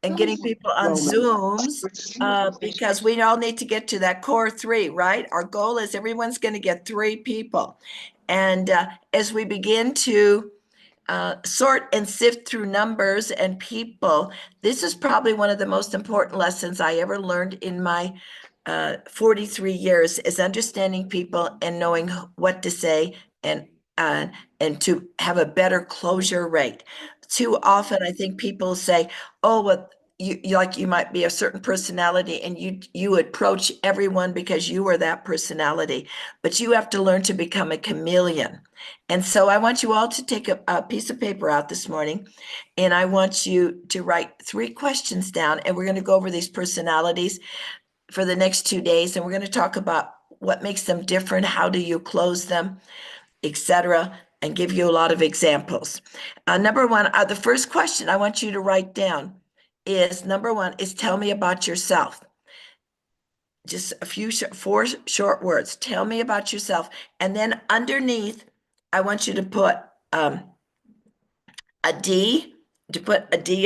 and getting people on Zooms because we all need to get to that core 3, right? Our goal is everyone's going to get 3 people. And as we begin to sort and sift through numbers and people, this is probably one of the most important lessons I ever learned in my 43 years, is understanding people and knowing what to say and to have a better closure rate. Too often, I think people say, "Oh, well, you might be a certain personality, and you approach everyone because you are that personality." But you have to learn to become a chameleon. And so I want you all to take a piece of paper out this morning, and I want you to write 3 questions down, and we're going to go over these personalities for the next 2 days, and we're going to talk about what makes them different, how do you close them, etc., and give you a lot of examples. Number 1, the first question I want you to write down is, number 1 is, tell me about yourself. Just a few 4 short words. Tell me about yourself. And then underneath, I want you to put a D,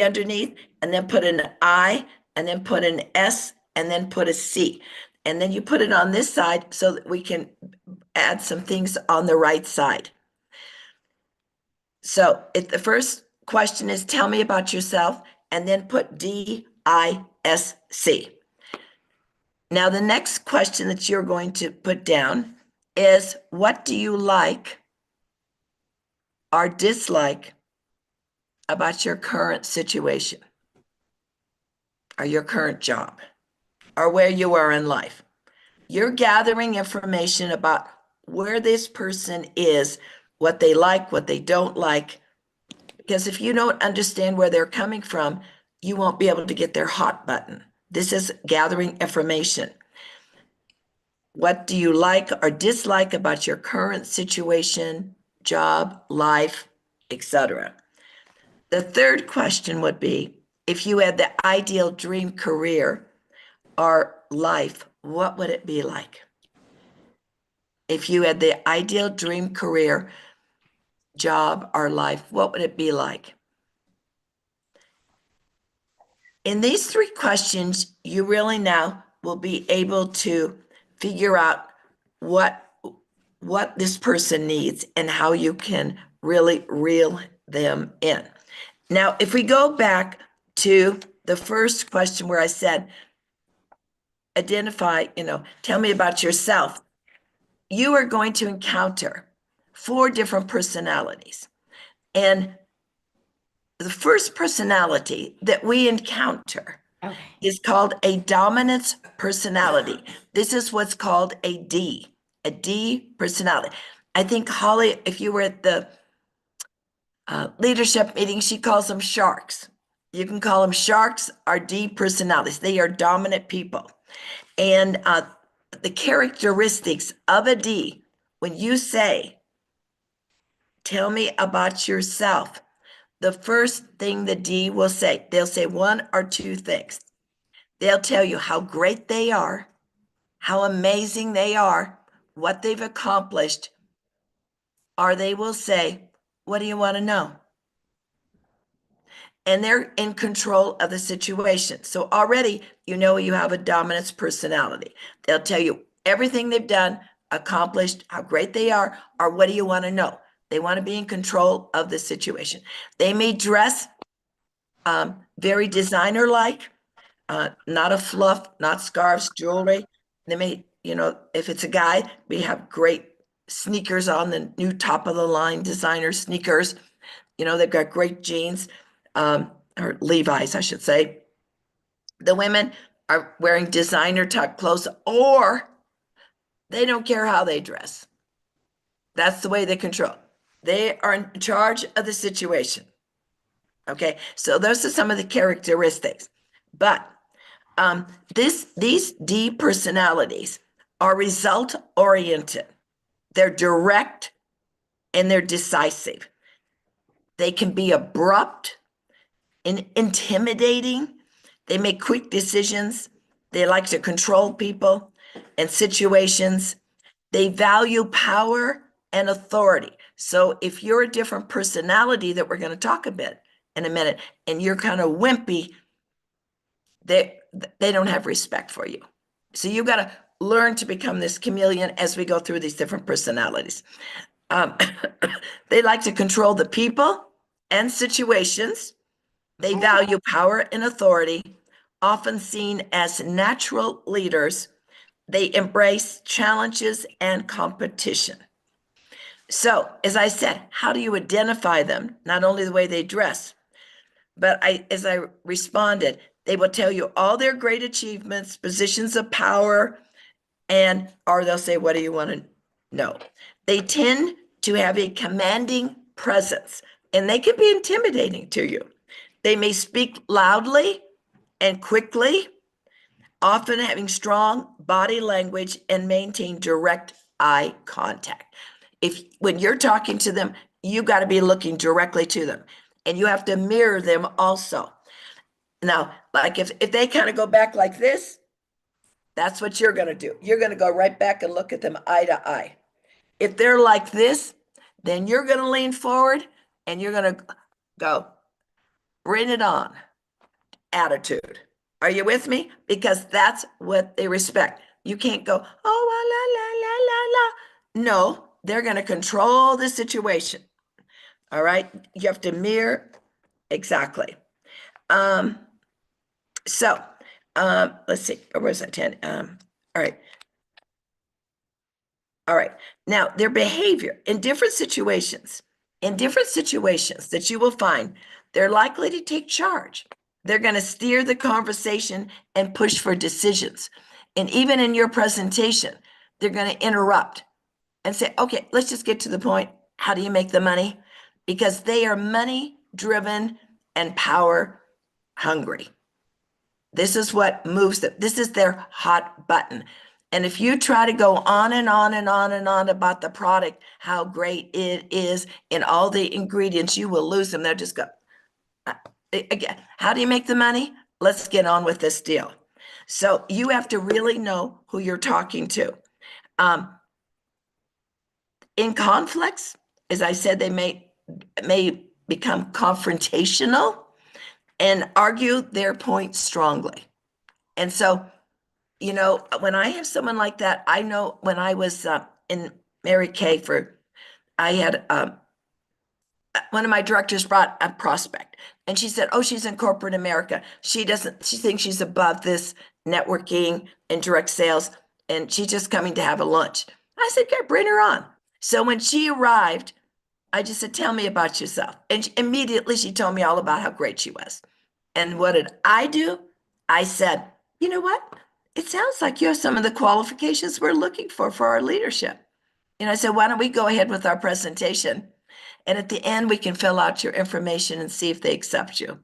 underneath, and then put an I, and then put an S, and then put a C. And then you put it on this side so that we can add some things on the right side. So if the first question is, tell me about yourself, and then put D-I-S-C. Now, the next question that you're going to put down is, what do you like or dislike about your current situation or your current job or where you are in life? You're gathering information about where this person is, what they like, what they don't like, because if you don't understand where they're coming from, you won't be able to get their hot button. This is gathering information. What do you like or dislike about your current situation, job, life, etc.? The third question would be, if you had the ideal dream career or life, what would it be like? If you had the ideal dream career, job, or life, what would it be like? In these 3 questions, you really now will be able to figure out what this person needs and how you can really reel them in. Now, if we go back to the first question where I said, identify, tell me about yourself, you are going to encounter 4 different personalities. And the first personality that we encounter is called a dominance personality. This is what's called a D personality. I think Holly, if you were at the leadership meeting, she calls them sharks. You can call them sharks or D personalities. They are dominant people. And the characteristics of a D, when you say, tell me about yourself, the first thing the D will say, they'll say 1 or 2 things. They'll tell you how great they are, how amazing they are, what they've accomplished, or they will say, what do you want to know? And they're in control of the situation. So already, you have a dominance personality. They'll tell you everything they've done, accomplished, how great they are, or what do you want to know? They want to be in control of the situation. They may dress very designer-like, not a fluff, not scarves, jewelry. They may, if it's a guy, we have great sneakers on, the new top-of-the-line designer sneakers. They've got great jeans, or Levi's, I should say. The women are wearing designer-type clothes, or they don't care how they dress. That's the way they control. They are in charge of the situation. Okay, so those are some of the characteristics. But these D personalities are result-oriented. They're direct and they're decisive. They can be abrupt and intimidating. They make quick decisions. They like to control people and situations. They value power and authority. So if you're a different personality that we're going to talk about in a minute, and you're kind of wimpy, they don't have respect for you. So you got to learn to become this chameleon as we go through these different personalities. Um, they like to control the people and situations. They value power and authority, often seen as natural leaders. They embrace challenges and competition. So, as I said, how do you identify them? Not only the way they dress, but as I responded, they will tell you all their great achievements, positions of power, or they'll say, what do you want to know? They tend to have a commanding presence, and they can be intimidating to you. They may speak loudly and quickly, often having strong body language and maintain direct eye contact. When you're talking to them, you got to be looking directly to them, and you have to mirror them also. Now, like if they kind of go back like this, that's what you're going to do. You're going to go right back and look at them eye to eye. If they're like this, then you're going to lean forward and you're going to go, bring it on, attitude. Are you with me? Because that's what they respect. You can't go, oh, la, la, la, la, la. No, they're going to control the situation. All right. You have to mirror. Exactly. Let's see. Where was that 10? All right. All right. Now, their behavior in different situations that you will find, they're likely to take charge. They're going to steer the conversation and push for decisions. And even in your presentation, they're going to interrupt and say, okay, let's just get to the point. How do you make the money? Because they are money driven and power hungry. This is what moves them. This is their hot button. And if you try to go on and on and on and on about the product, how great it is, and all the ingredients, you will lose them. They'll just go, again, how do you make the money? Let's get on with this deal. So you have to really know who you're talking to. In conflicts, as I said, they may become confrontational and argue their point strongly. And so, when I have someone like that, I know when I was in Mary Kay I had one of my directors brought a prospect, and she said, oh, she's in corporate America. She thinks she's above this networking and direct sales, and she's just coming to have a lunch. I said, okay, bring her on. So when she arrived, I just said, tell me about yourself. And immediately she told me all about how great she was. And what did I do? I said, you know what? It sounds like you have some of the qualifications we're looking for our leadership. And I said, why don't we go ahead with our presentation? And at the end, we can fill out your information and see if they accept you.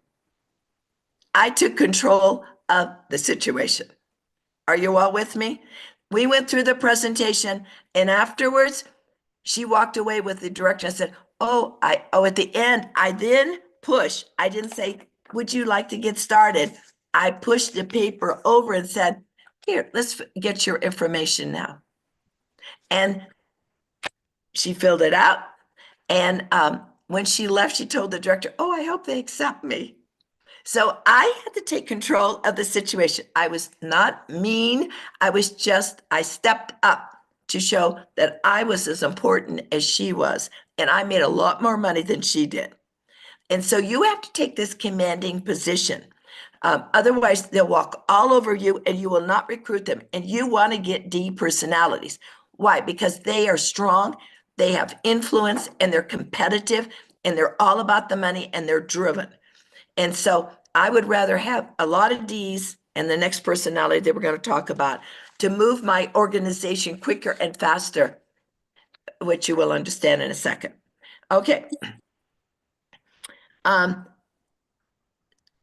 I took control of the situation. Are you all with me? We went through the presentation, and afterwards, she walked away with the director and said, at the end, I then pushed. I didn't say, would you like to get started? I pushed the paper over and said, here, let's get your information now. And she filled it out. And when she left, she told the director, oh, I hope they accept me. So I had to take control of the situation. I was not mean. I stepped up to show that I was as important as she was. And I made a lot more money than she did. And so you have to take this commanding position. Otherwise, they'll walk all over you and you will not recruit them. And you want to get D personalities. Why? Because they are strong, they have influence, and they're competitive, and they're all about the money, and they're driven. And so I would rather have a lot of D's and the next personality that we're going to talk about to move my organization quicker and faster, which you will understand in a second. Okay.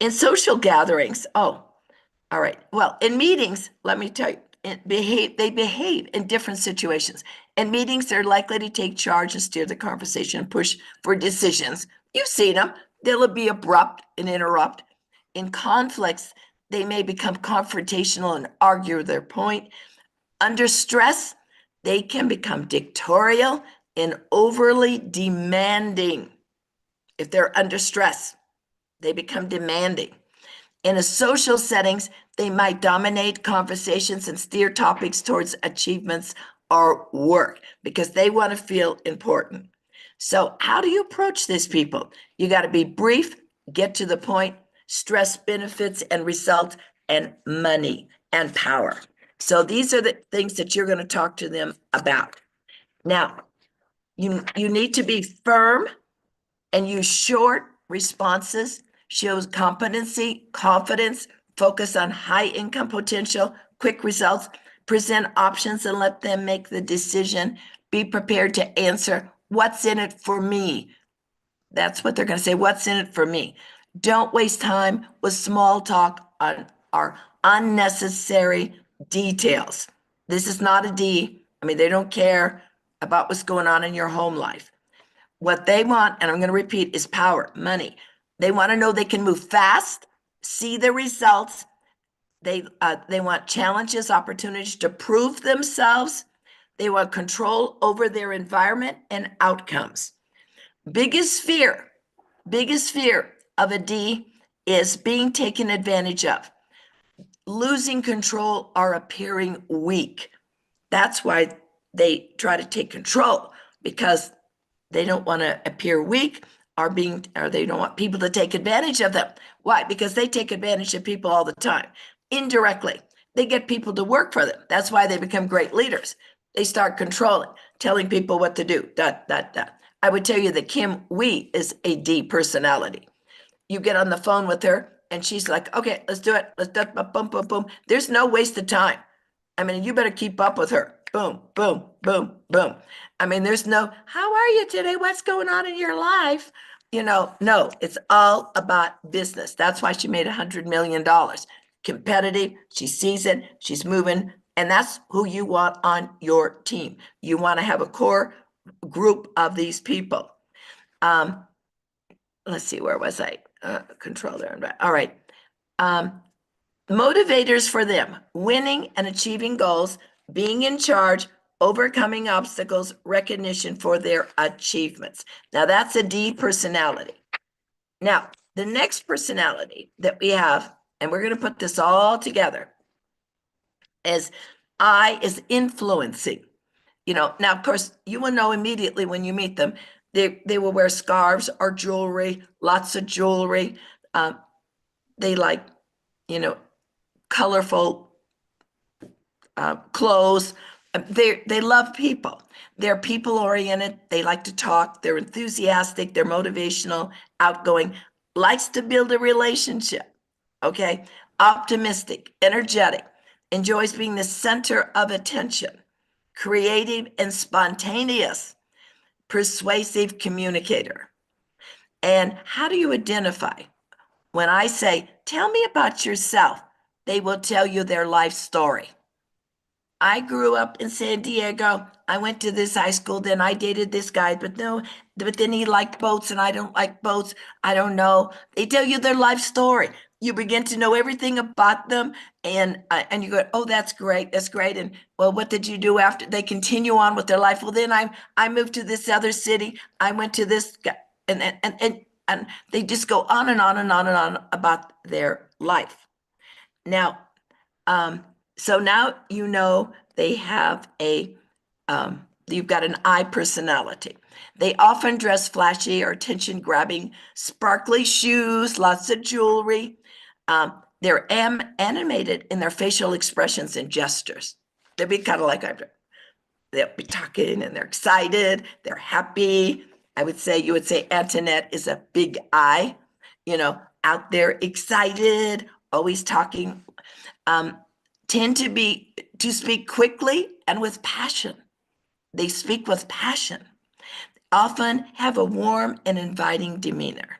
In social gatherings, all right. Well, in meetings, let me tell you, they behave in different situations. In meetings, they're likely to take charge and steer the conversation and push for decisions. You've seen them. They'll be abrupt and interrupt. In conflicts, they may become confrontational and argue their point. Under stress, they can become dictatorial and overly demanding. If they're under stress, they become demanding. In a social settings, they might dominate conversations and steer topics towards achievements or work because they want to feel important. So, how do you approach these people? You got to be brief, get to the point, stress benefits and results, and money and power. So, these are the things that you're going to talk to them about. Now, you need to be firm and use short responses, shows competency, confidence, focus on high income potential, quick results, present options and let them make the decision. Be prepared to answer, what's in it for me? That's what they're going to say, what's in it for me? Don't waste time with small talk on our unnecessary details. This is not a D. I mean, they don't care about what's going on in your home life. What they want, and I'm going to repeat, is power, money. They want to know they can move fast, see the results. They want challenges, opportunities to prove themselves. They want control over their environment and outcomes. Biggest fear of a D is being taken advantage of, losing control, or appearing weak. That's why they try to take control, because they don't want to appear weak or they don't want people to take advantage of them. Why? Because they take advantage of people all the time. Indirectly, they get people to work for them. That's why they become great leaders. They start controlling, telling people what to do. I would tell you that Kim Wee is a D personality. You get on the phone with her and she's like, okay, let's do it. Let's do it. Boom, boom, boom. There's no waste of time. I mean, you better keep up with her. Boom, boom, boom, boom. I mean, there's no, how are you today? What's going on in your life? No, it's all about business. That's why she made $100 million. Competitive, she sees it, she's moving, and that's who you want on your team. You want to have a core group of these people. Let's see, where was I? Control there. All right. Motivators for them: winning and achieving goals, being in charge, overcoming obstacles, recognition for their achievements. Now, that's a D personality. Now, the next personality that we have, and we're going to put this all together, is I is influencing. Now, of course, you will know immediately when you meet them. They will wear scarves or jewelry, lots of jewelry. They like, colorful clothes. They love people. They're people oriented. They like to talk. They're enthusiastic. They're motivational, outgoing, likes to build a relationship. Okay. Optimistic, energetic, enjoys being the center of attention, creative and spontaneous, persuasive communicator. And how do you identify? When I say, tell me about yourself, they will tell you their life story. I grew up in San Diego. I went to this high school, then I dated this guy, but then he liked boats and I don't like boats. I don't know. They tell you their life story. You begin to know everything about them, and you go, oh, that's great, that's great. And well, what did you do after? They continue on with their life. Well, then I moved to this other city. I went to this guy, and they just go on and on and on and on about their life. Now, so now they have you've got an I personality. They often dress flashy or attention-grabbing, sparkly shoes, lots of jewelry. They're animated in their facial expressions and gestures. They'll be kind of like they'll be talking and they're excited, they're happy. You would say Antoinette is a big I, out there, excited, always talking. Tend to speak quickly and with passion. They speak with passion. Often have a warm and inviting demeanor.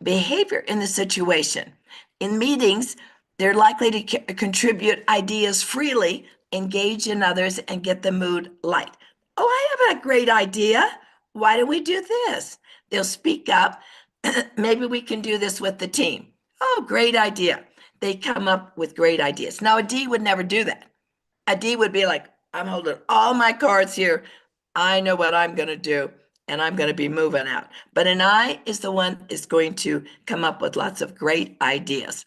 Behavior in the situation. In meetings, they're likely to contribute ideas freely, engage in others, and get the mood light. Oh, I have a great idea. Why don't we do this? They'll speak up. Maybe we can do this with the team. Oh, great idea. They come up with great ideas. Now, a D would never do that. A D would be like, I'm holding all my cards here. I know what I'm going to do, and I'm going to be moving out. But an I is the one is going to come up with lots of great ideas.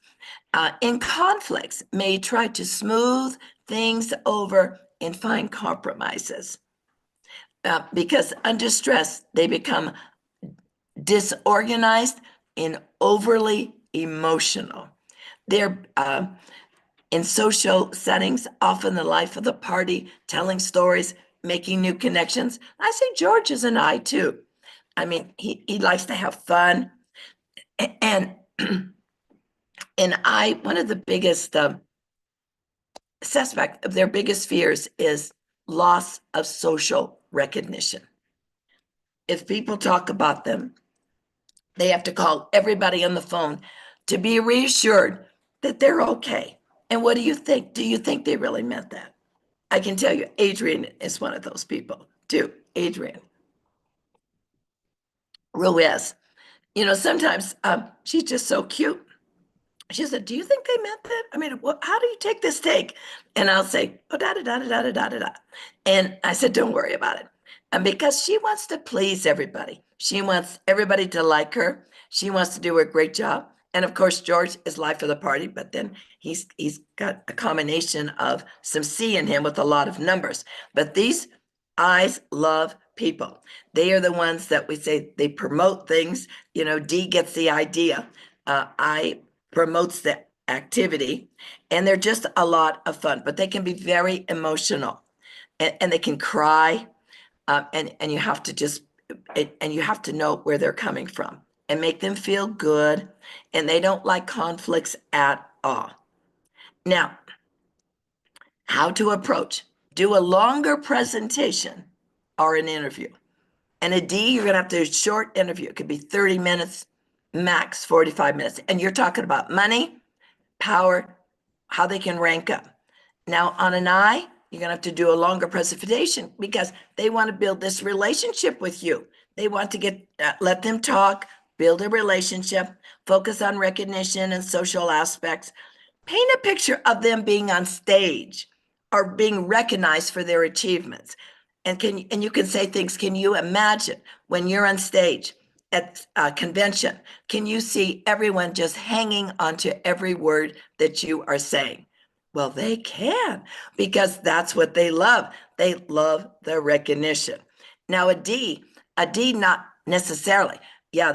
In conflicts, may try to smooth things over and find compromises. Because under stress, they become disorganized and overly emotional. They're in social settings, often the life of the party, telling stories, making new connections. I say George is an I too. I mean, he likes to have fun. And one of the biggest suspect of their biggest fears is loss of social recognition. If people talk about them, they have to call everybody on the phone to be reassured that they're okay. And what do you think? Do you think they really meant that? I can tell you, Adrian is one of those people too. Adrian Ruiz. Sometimes she's just so cute. She said, "Do you think they meant that? I mean, how do you take this take?" And I'll say, "Oh, da da da da da da da da." And I said, "Don't worry about it." And because she wants to please everybody, she wants everybody to like her. She wants to do a great job. And of course, George is life of the party, but then he's got a combination of some C in him with a lot of numbers. But these eyes love people. They are the ones that we say they promote things. D gets the idea. I promotes the activity, and they're just a lot of fun, but they can be very emotional, and they can cry, and you have to and you have to know where they're coming from and make them feel good, and they don't like conflicts at all. Now, how to approach? Do a longer presentation or an interview. And a D, you're going to have to do a short interview. It could be 30 minutes, max 45 minutes. And you're talking about money, power, how they can rank up. Now, on an I, you're going to have to do a longer presentation because they want to build this relationship with you. They want to let them talk, build a relationship, focus on recognition and social aspects. Paint a picture of them being on stage or being recognized for their achievements. And you can say things, can you imagine when you're on stage at a convention, can you see everyone just hanging onto every word that you are saying? Well, they can, because that's what they love. They love the recognition. Now, a D, not necessarily. Yeah,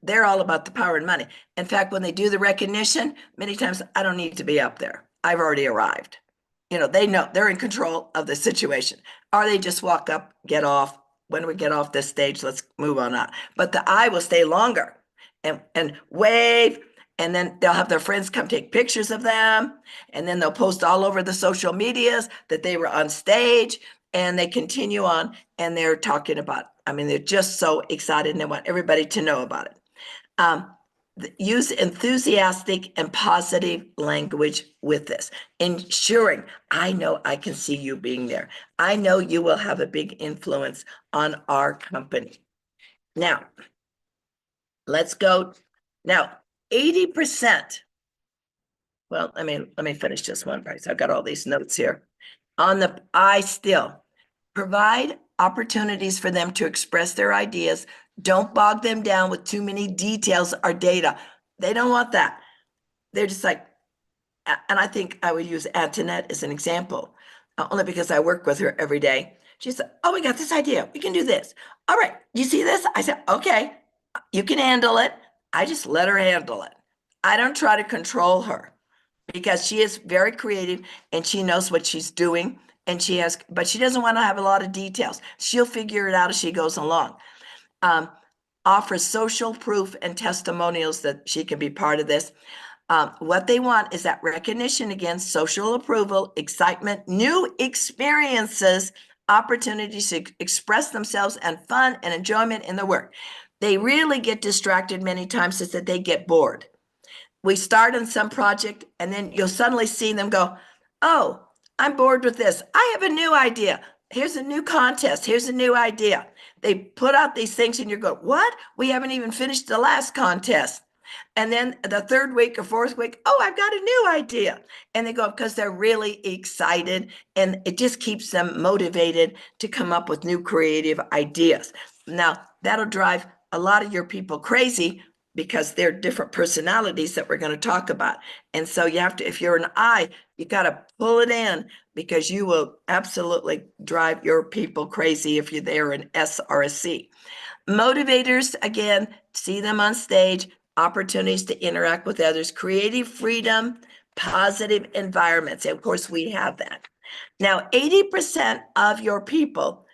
they're all about the power and money. In fact, when they do the recognition, many times I don't need to be up there. I've already arrived. They know they're in control of the situation. Or they just walk up, get off. When we get off this stage, let's move on up. But the I will stay longer and wave, and then they'll have their friends come take pictures of them, and then they'll post all over the social medias that they were on stage, and they continue on, and they're talking about, they're just so excited, and they want everybody to know about it. Use enthusiastic and positive language with this, ensuring, I know I can see you being there. I know you will have a big influence on our company. Now, let's go. Now, 80%. Well, let me finish just one part. So I've got all these notes here. On the I still, provide opportunities for them to express their ideas. Don't bog them down with too many details or data. They don't want that. They're just like, and I think I would use Antoinette as an example, only because I work with her every day. She said, "Oh, we got this idea. We can do this. All right, you see this?" I said, "Okay, you can handle it." I just let her handle it. I don't try to control her because she is very creative and she knows what she's doing, and but she doesn't want to have a lot of details. She'll figure it out as she goes along. Offers social proof and testimonials that she can be part of this. What they want is that recognition, again, social approval, excitement, new experiences, opportunities to express themselves, and fun and enjoyment in the work. They really get distracted many times is that they get bored. We start on some project, and then you'll suddenly see them go, "Oh, I'm bored with this. I have a new idea. Here's a new contest. Here's a new idea." They put out these things, and you go, "What? We haven't even finished the last contest." And then the third week or fourth week, "Oh, I've got a new idea." And they go because they're really excited, and it just keeps them motivated to come up with new creative ideas. Now, that'll drive a lot of your people crazy, because they're different personalities that we're going to talk about. And so you have to, if you're an I, you got to pull it in because you will absolutely drive your people crazy if you're there an S or a C. Motivators, again, see them on stage, opportunities to interact with others, creative freedom, positive environments. And of course, we have that. Now, 80% of your people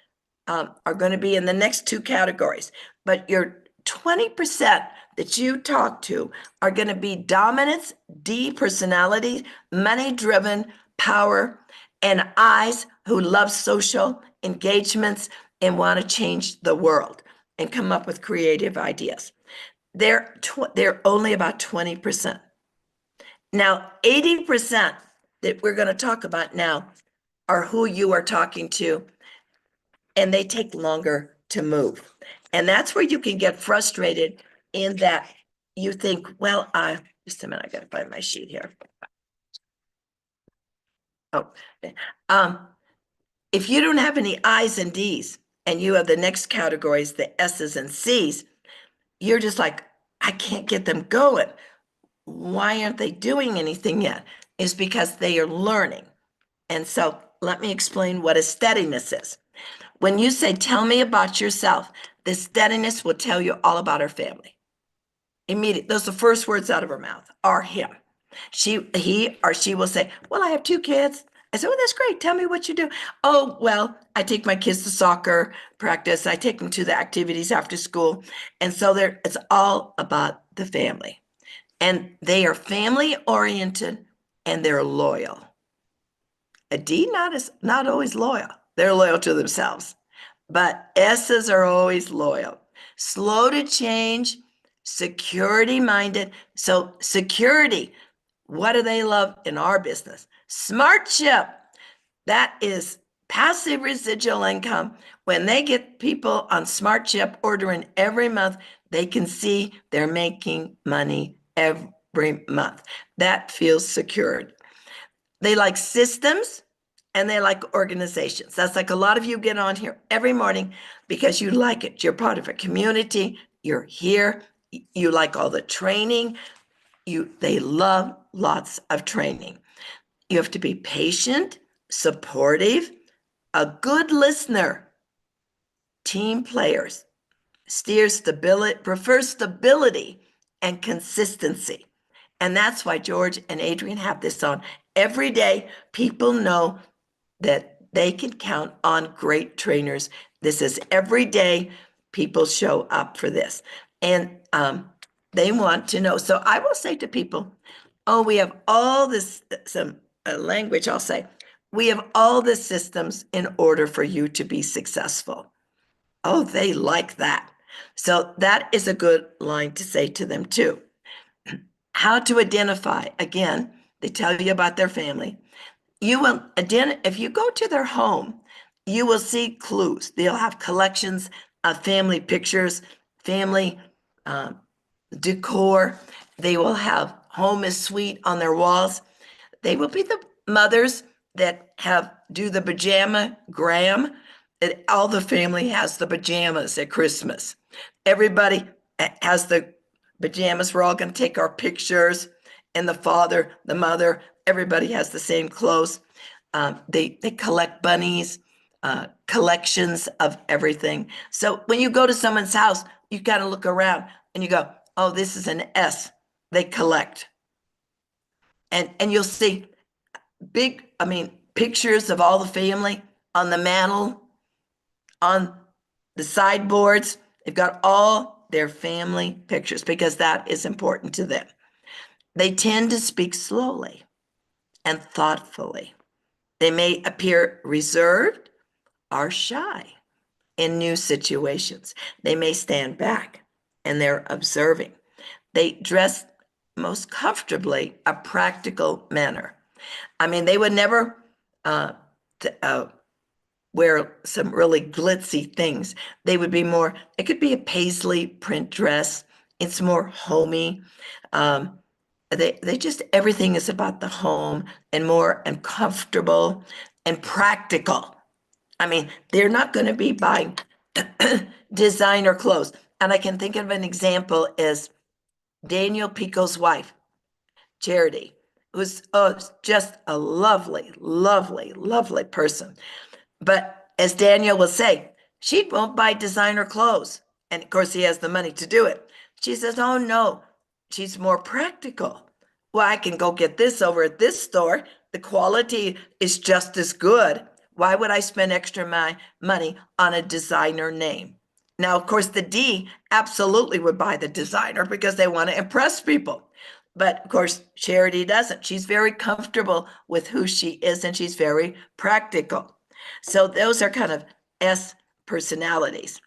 are going to be in the next two categories, but your 20% that you talk to are going to be dominance, D personality, money-driven, power, and I's who love social engagements and want to change the world and come up with creative ideas. They're only about 20%. Now, 80% that we're going to talk about now are who you are talking to, and they take longer to move. And that's where you can get frustrated in that you think, well, just a minute, I got to find my sheet here. Oh, if you don't have any I's and D's and you have the next categories, the S's and C's, you're just like, I can't get them going. Why aren't they doing anything yet? Is because they are learning. And so let me explain what a steadiness is. When you say, tell me about yourself, the steadiness will tell you all about her family. Immediately, those are the first words out of her mouth, are him. He or she will say, well, I have two kids. I said, well, that's great. Tell me what you do. Oh, well, I take my kids to soccer practice. I take them to the activities after school. And so it's all about the family. And they are family oriented and they're loyal. A D not always loyal. They're loyal to themselves. But S's are always loyal. Slow to change, security minded. So security, what do they love in our business? SmartShip. That is passive residual income. When they get people on SmartShip ordering every month, they can see they're making money every month. That feels secured. They like systems and they like organizations. That's like a lot of you get on here every morning because you like it. You're part of a community. You're here. You like all the training. They love lots of training. You have to be patient, supportive, a good listener, team players, prefers stability and consistency. And that's why George and Adrian have this on every day. People know that they can count on great trainers. This is every day people show up for this. And they want to know. So I will say to people, oh, we have all this, some language, I'll say, we have all the systems in order for you to be successful. Oh, they like that. So that is a good line to say to them too. How to identify, again, they tell you about their family. You will if you go to their home, you will see clues. They'll have collections of family pictures, family decor. They will have home is sweet on their walls. They will be the mothers that do the pajama gram. All the family has the pajamas at Christmas. Everybody has the pajamas. We're all going to take our pictures. And the father, the mother, everybody has the same clothes. They collect bunnies, collections of everything. So when you go to someone's house, you got to look around and you go, oh, this is an S. They collect. And you'll see pictures of all the family on the mantle, on the sideboards. They've got all their family pictures because that is important to them. They tend to speak slowly and thoughtfully. They may appear reserved or shy in new situations. They may stand back and they're observing. They dress most comfortably a practical manner. They would never wear some really glitzy things. They would be more, it could be a paisley print dress. It's more homey. They just, everything is about the home and more and comfortable and practical. They're not going to be buying designer clothes. And I can think of an example is Daniel Pico's wife, Charity, who's just a lovely, lovely, lovely person. But as Daniel will say, she won't buy designer clothes. And of course, he has the money to do it. She says, oh no, she's more practical. Well, I can go get this over at this store. The quality is just as good. Why would I spend extra money on a designer name? Now, of course, the D absolutely would buy the designer because they want to impress people. But of course, Charity doesn't. She's very comfortable with who she is and she's very practical. So those are kind of S personalities.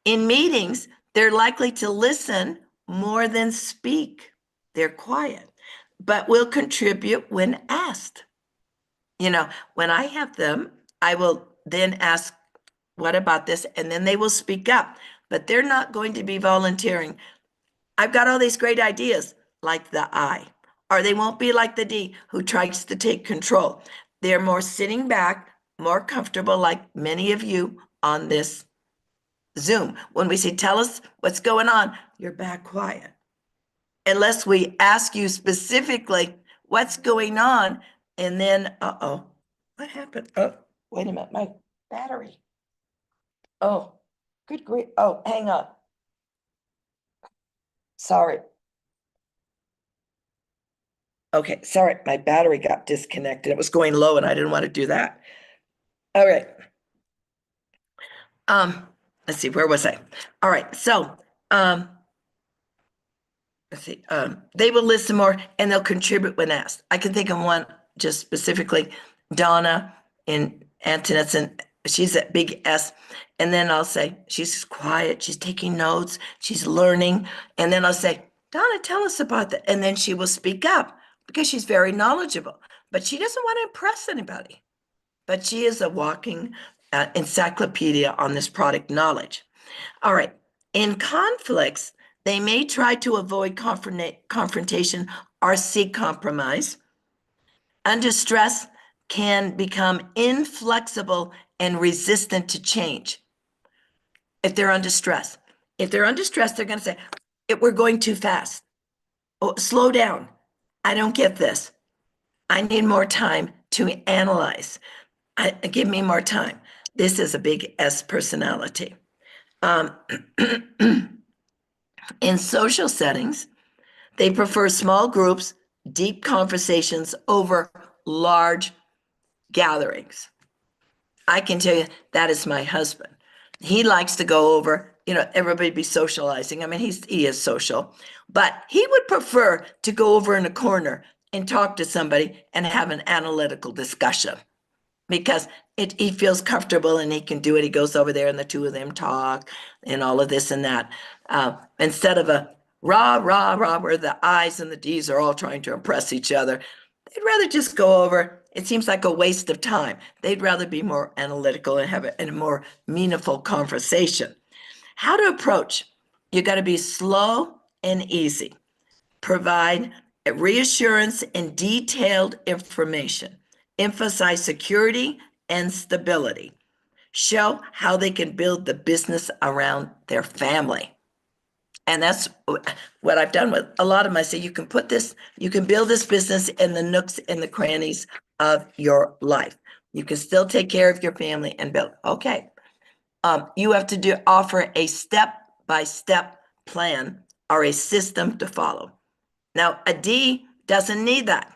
In meetings, they're likely to listen more than speak. They're quiet, but will contribute when asked. When I have them, I will then ask, what about this? And then they will speak up, but they're not going to be volunteering. I've got all these great ideas, like the I, or they won't be like the D who tries to take control. They're more sitting back, more comfortable, like many of you on this Zoom. When we say, tell us what's going on, you're back quiet. Unless we ask you specifically what's going on, and then, what happened? Oh, wait a minute, my battery. Oh, good grief. Oh, hang on. Sorry. Okay, sorry, my battery got disconnected. It was going low and I didn't want to do that. All right. Let's see, where was I? All right, so let's see, they will listen more and they'll contribute when asked. I can think of one just specifically, Donna in Antonette's, and she's a big S. And then I'll say, she's quiet, she's taking notes, she's learning. And then I'll say, Donna, tell us about that. And then she will speak up because she's very knowledgeable, but she doesn't want to impress anybody. But she is a walking encyclopedia on this product knowledge. All right. In conflicts, they may try to avoid confrontation or seek compromise. Under stress, can become inflexible and resistant to change if they're under stress. If they're under stress, they're going to say, we're going too fast. Oh, slow down. I don't get this. I need more time to analyze. Give me more time. This is a big S personality. In social settings, they prefer small groups, deep conversations over large gatherings. I can tell you that is my husband. He likes to go over, everybody be socializing. I mean, he is social, but he would prefer to go over in a corner and talk to somebody and have an analytical discussion because he feels comfortable and he can do it. He goes over there and the two of them talk and all of this and that. Instead of a rah, rah, rah, where the I's and the D's are all trying to impress each other, they'd rather just go over. It seems like a waste of time. They'd rather be more analytical and have a more meaningful conversation. How to approach? You got to be slow and easy. Provide reassurance and detailed information. Emphasize security and stability. Show how they can build the business around their family. And that's what I've done with a lot of them. I say, you can build this business in the nooks and the crannies of your life. You can still take care of your family and build. Okay. You have to offer a step-by-step plan or a system to follow. Now, a D doesn't need that.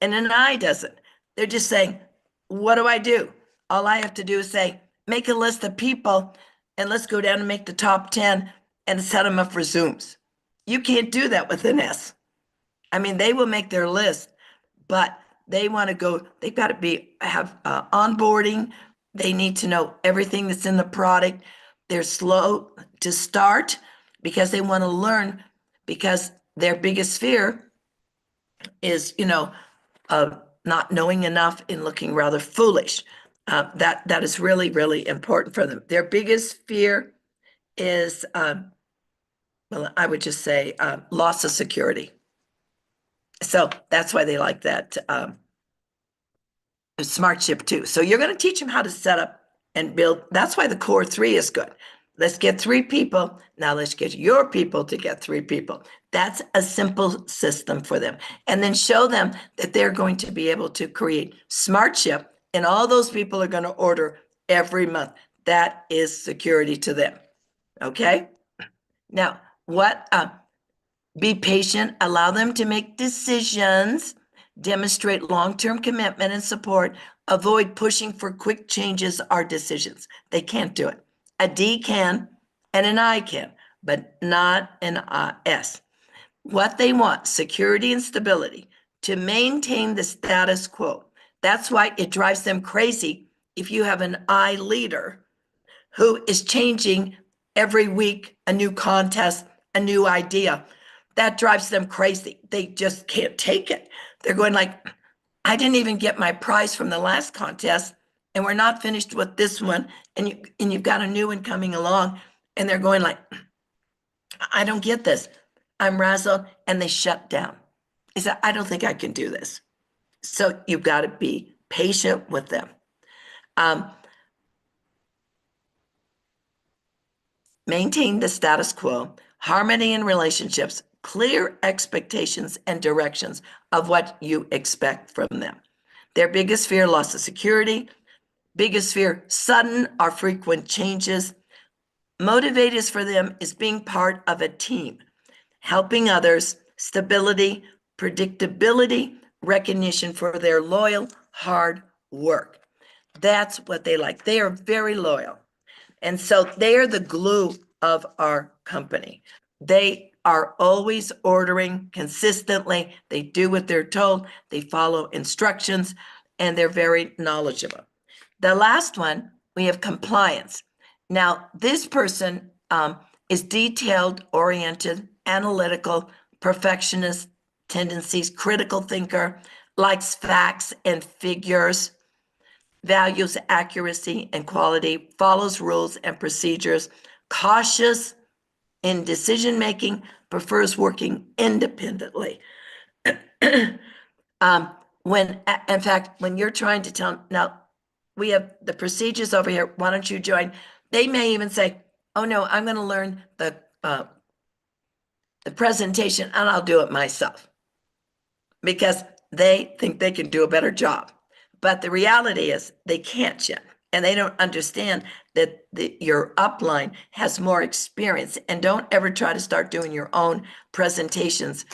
And an I doesn't. They're just saying, what do I do? All I have to do is say, make a list of people and let's go down and make the top 10 and set them up for Zooms. You can't do that with an S. I mean, they will make their list, but they want to go, they've got to have onboarding. They need to know everything that's in the product. They're slow to start because they want to learn, because their biggest fear is, not knowing enough and looking rather foolish. That is really, really important for them. Their biggest fear is, well, I would just say loss of security. So that's why they like that smart ship too. So you're going to teach them how to set up and build. That's why the core 3 is good. Let's get 3 people. Now let's get your people to get 3 people. That's a simple system for them. And then show them that they're going to be able to create smart ship, and all those people are going to order every month. That is security to them. Okay? Now, be patient, allow them to make decisions, demonstrate long-term commitment and support, avoid pushing for quick changes or decisions. They can't do it. A D can and an I can, but not an S. What they want, security and stability, to maintain the status quo. That's why it drives them crazy if you have an I leader who is changing every week, a new contest, a new idea. That drives them crazy. They just can't take it. They're going like, I didn't even get my prize from the last contest, and we're not finished with this one, and you've got a new one coming along, and they're going like, I don't get this. I'm razzled, and they shut down. They said, I don't think I can do this. So you've got to be patient with them. Maintain the status quo, harmony in relationships, clear expectations and directions of what you expect from them. Their biggest fear, loss of security. Biggest fear, sudden or frequent changes. Motivators for them is being part of a team, helping others, stability, predictability, recognition for their loyal, hard work. That's what they like. They are very loyal. And so they are the glue of our company. They are always ordering consistently. They do what they're told. They follow instructions, and they're very knowledgeable. The last one, we have compliance. Now, this person is detailed, oriented, analytical, perfectionist tendencies, critical thinker, likes facts and figures, values accuracy and quality, follows rules and procedures, cautious in decision making, prefers working independently. In fact, when you're trying to tell, now we have the procedures over here, why don't you join? They may even say, oh no, I'm going to learn the presentation and I'll do it myself, because they think they can do a better job. But the reality is they can't yet. And they don't understand that your upline has more experience. And don't ever try to start doing your own presentations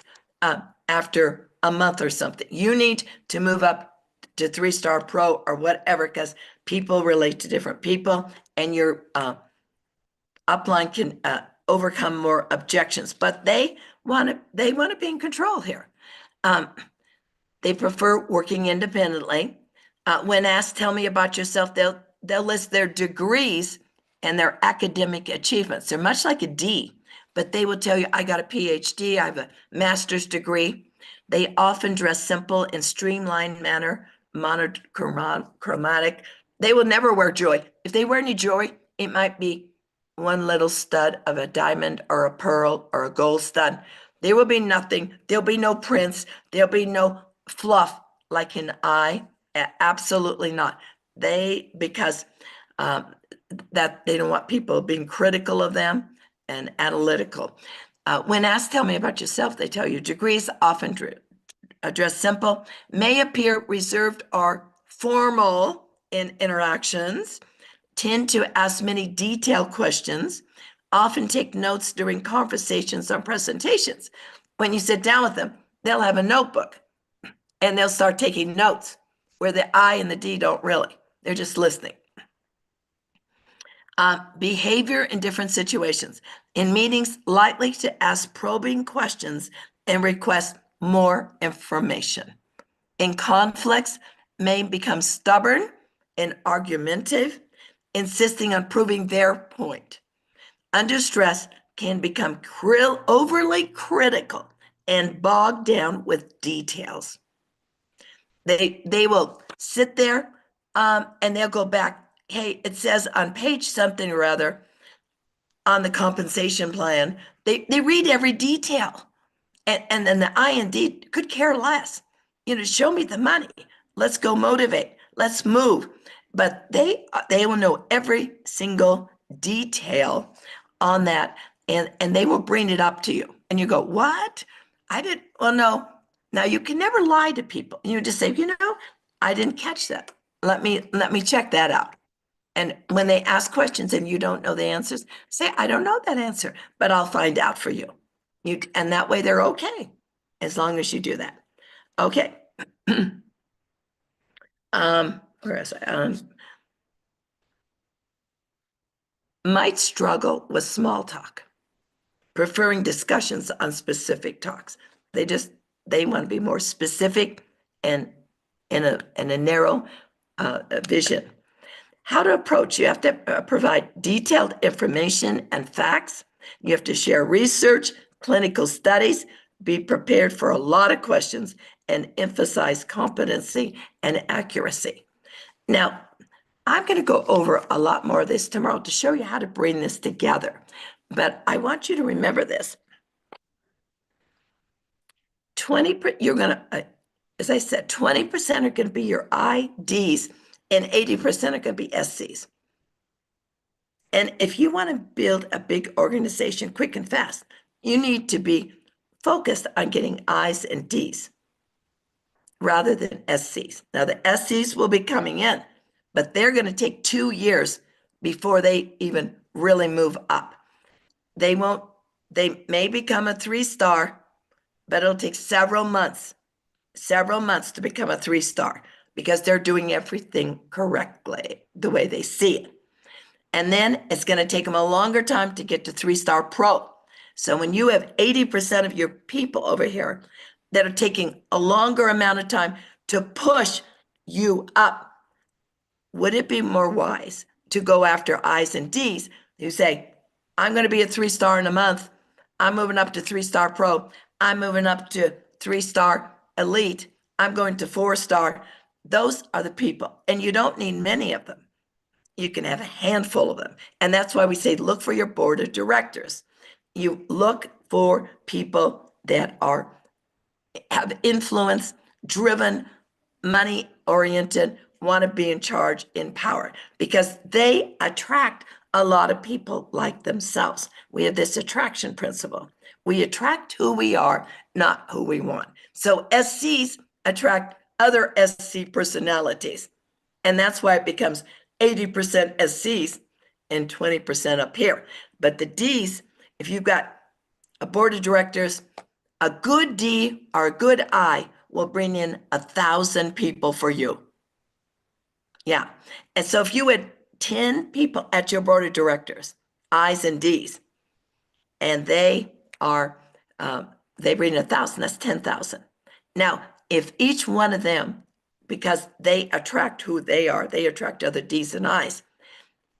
after a month or something. You need to move up to 3-star pro or whatever, because people relate to different people, and your upline can overcome more objections. But they want to be in control here. They prefer working independently. When asked, tell me about yourself, they'll list their degrees and their academic achievements. They're much like a D, but they will tell you, I got a PhD, I have a master's degree. They often dress simple in streamlined manner, monochromatic. They will never wear jewelry. If they wear any jewelry, it might be one little stud of a diamond or a pearl or a gold stud. There will be nothing. There'll be no prints. There'll be no fluff like an eye. Absolutely not. Because that they don't want people being critical of them and analytical. When asked, tell me about yourself, they tell you degrees often address simple, may appear reserved or formal in interactions, tend to ask many detailed questions, often take notes during conversations or presentations. When you sit down with them, they'll have a notebook and they'll start taking notes, where the I and the D don't really. They're just listening. Behavior in different situations. In meetings, likely to ask probing questions and request more information. In conflicts, may become stubborn and argumentative, insisting on proving their point. Under stress, can become overly critical and bogged down with details. They will sit there and they'll go back. Hey, it says on page something or other on the compensation plan, they read every detail. And then the I and D could care less. Show me the money. Let's go motivate. Let's move. But they will know every single detail on that, and they will bring it up to you. And you go, what? I didn't, well, no. Now you can never lie to people. You just say, I didn't catch that. Let me check that out. And when they ask questions and you don't know the answers, say, I don't know that answer, but I'll find out for you. And that way they're okay, as long as you do that. Okay. Where is I? Might struggle with small talk, preferring discussions on specific talks. They want to be more specific and in a narrow vision. How to approach, you have to provide detailed information and facts. You have to share research, clinical studies, be prepared for a lot of questions, and emphasize competency and accuracy. Now, I'm going to go over a lot more of this tomorrow to show you how to bring this together. But I want you to remember this. 20%, you're going to, as I said, 20% are going to be your IDs and 80% are going to be SCs. And if you want to build a big organization quick and fast, you need to be focused on getting I's and D's rather than SCs. Now, the SCs will be coming in, but they're going to take 2 years before they even really move up. They may become a 3-star, but it'll take several months to become a 3-star because they're doing everything correctly the way they see it. And then it's going to take them a longer time to get to 3-star pro. So when you have 80% of your people over here that are taking a longer amount of time to push you up, would it be more wise to go after I's and D's who say, I'm going to be a 3-star in a month. I'm moving up to 3-star pro. I'm moving up to 3-star elite. I'm going to 4-star. Those are the people. And you don't need many of them. You can have a handful of them. And that's why we say, look for your board of directors. You look for people that have influence, driven, money oriented, want to be in charge, in power, because they attract a lot of people like themselves. We have this attraction principle. We attract who we are, not who we want. So SCs attract other SC personalities. And that's why it becomes 80% SCs and 20% up here. But the Ds, if you've got a board of directors, a good D or a good I will bring in 1,000 people for you. Yeah. And so if you had 10 people at your board of directors, I's and D's, and they bring 1,000, that's 10,000. Now, if each one of them, because they attract who they are, they attract other D's and I's,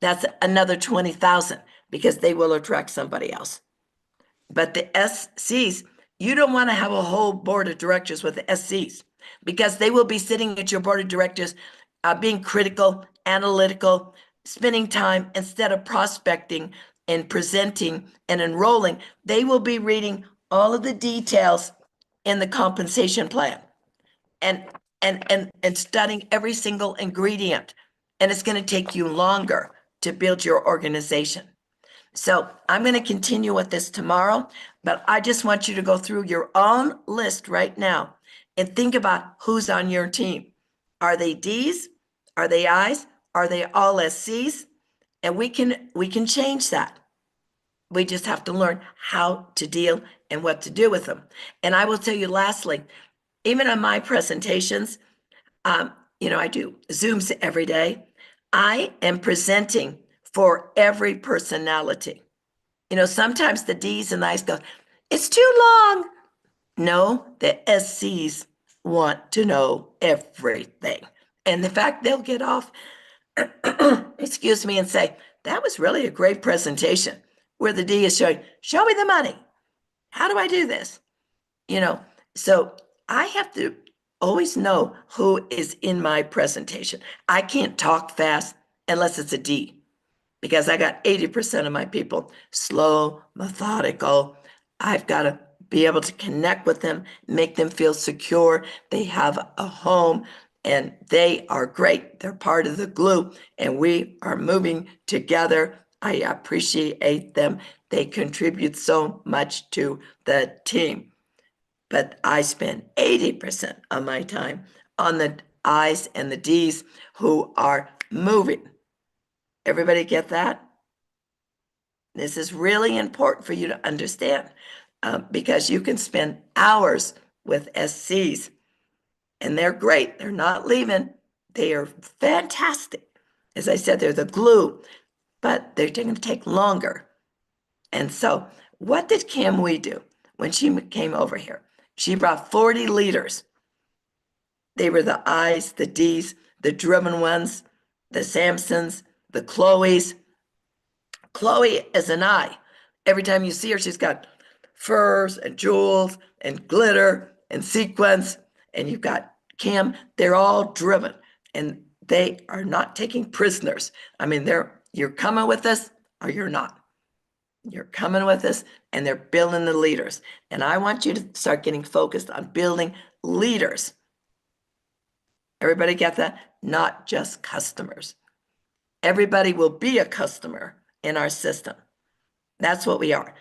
that's another 20,000 because they will attract somebody else. But the SCs, you don't want to have a whole board of directors with the SCs because they will be sitting at your board of directors being critical, analytical, spending time instead of prospecting and presenting and enrolling. They will be reading all of the details in the compensation plan and studying every single ingredient. And it's going to take you longer to build your organization. So I'm going to continue with this tomorrow, but I just want you to go through your own list right now and think about who's on your team. Are they D's? Are they I's? Are they all SCs? And we can change that. We just have to learn how to deal and what to do with them. And I will tell you lastly, even on my presentations, I do Zooms every day. I am presenting for every personality. Sometimes the D's and I's go, it's too long. No, the SCs want to know everything. And in fact, they'll get off, excuse me, and say, that was really a great presentation, where the D is showing, show me the money. How do I do this? So I have to always know who is in my presentation. I can't talk fast unless it's a D, because I got 80% of my people slow, methodical. I've got to be able to connect with them, make them feel secure. They have a home and they are great. They're part of the glue and we are moving together I appreciate them. They contribute so much to the team. But I spend 80% of my time on the I's and the D's who are moving. Everybody get that? This is really important for you to understand because you can spend hours with SCs and they're great. They're not leaving. They are fantastic. As I said, they're the glue, but they're going to take longer. And so, what did Kim Wee do when she came over here? She brought 40 leaders. They were the I's, the D's, the driven ones, the Samsons, the Chloes. Chloe is an I. Every time you see her, she's got furs and jewels and glitter and sequins. And you've got Kim. They're all driven and they are not taking prisoners. I mean, you're coming with us or you're not. You're coming with us and they're building the leaders. And I want you to start getting focused on building leaders. Everybody get that? Not just customers. Everybody will be a customer in our system. That's what we are.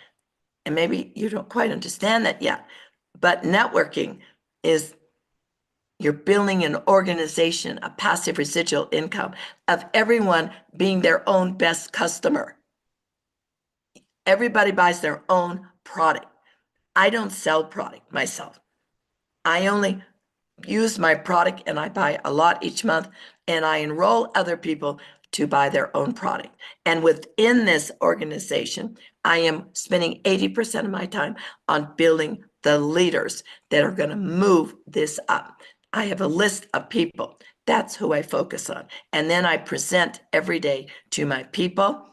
And maybe you don't quite understand that yet, but networking is you're building an organization, a passive residual income of everyone being their own best customer. Everybody buys their own product. I don't sell product myself. I only use my product and I buy a lot each month and I enroll other people to buy their own product. And within this organization, I am spending 80% of my time on building the leaders that are going to move this up. I have a list of people. That's who I focus on. And then I present every day to my people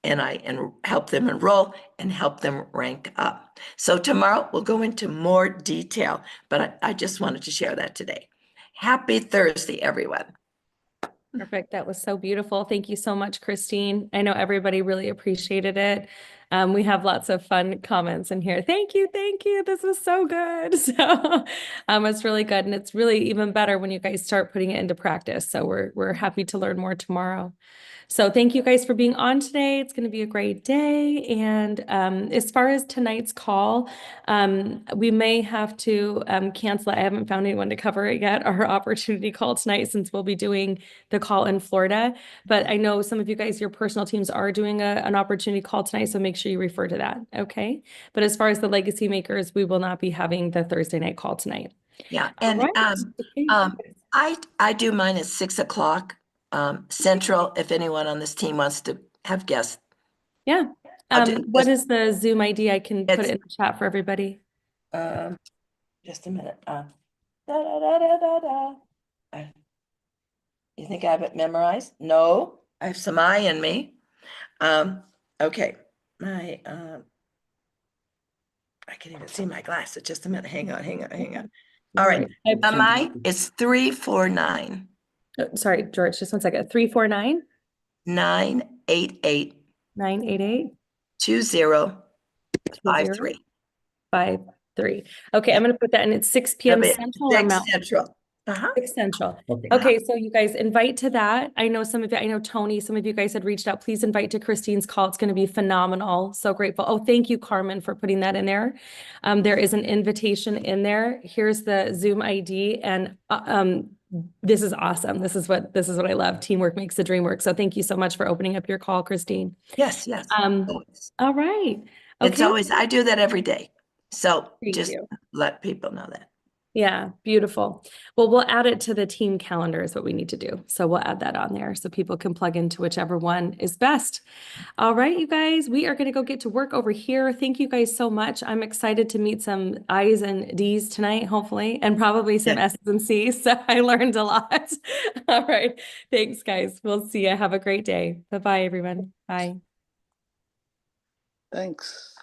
and I help them enroll and help them rank up. So tomorrow we'll go into more detail, but I just wanted to share that today. Happy Thursday, everyone. Perfect. That was so beautiful. Thank you so much, Christine. I know everybody really appreciated it. We have lots of fun comments in here. Thank you. Thank you. This was so good. So it's really good. And it's really even better when you guys start putting it into practice. So we're happy to learn more tomorrow. So thank you guys for being on today. It's going to be a great day. And as far as tonight's call, we may have to cancel it. I haven't found anyone to cover it yet, our opportunity call tonight, since we'll be doing the call in Florida. But I know some of you guys, your personal teams are doing an opportunity call tonight, so make sure you refer to that, okay? But as far as the legacy makers, we will not be having the Thursday night call tonight. Yeah, and I do mine at 6 o'clock Central. If anyone on this team wants to have guests. Yeah. What is the Zoom ID? I can put it in the chat for everybody. Just a minute. You think I have it memorized? No, I have some I in me. Okay, I can't even see my glasses. Just a minute. Hang on. All right. Mine is 349. Sorry, George, just 1 second. 349 988 988 2053. 53. Okay, I'm going to put that in at 6 p.m. Central or Mountain? Central. 6 Central. Okay, so you guys invite to that. I know some of you, I know Tony, some of you guys had reached out. Please invite to Christine's call. It's going to be phenomenal. So grateful. Oh, thank you, Carmen, for putting that in there. There is an invitation in there. Here's the Zoom ID, and this is awesome. This is what I love. Teamwork makes the dream work. So thank you so much for opening up your call, Christine. Yes. All right. Okay. It's always, I do that every day. So just let people know that. Yeah, beautiful. Well, we'll add it to the team calendar is what we need to do. So we'll add that on there so people can plug into whichever one is best. All right, you guys, we are going to go get to work over here. Thank you guys so much. I'm excited to meet some I's and D's tonight, hopefully, and probably some S's and C's. So I learned a lot. All right. Thanks, guys. We'll see you. Have a great day. Bye-bye, everyone. Bye. Thanks.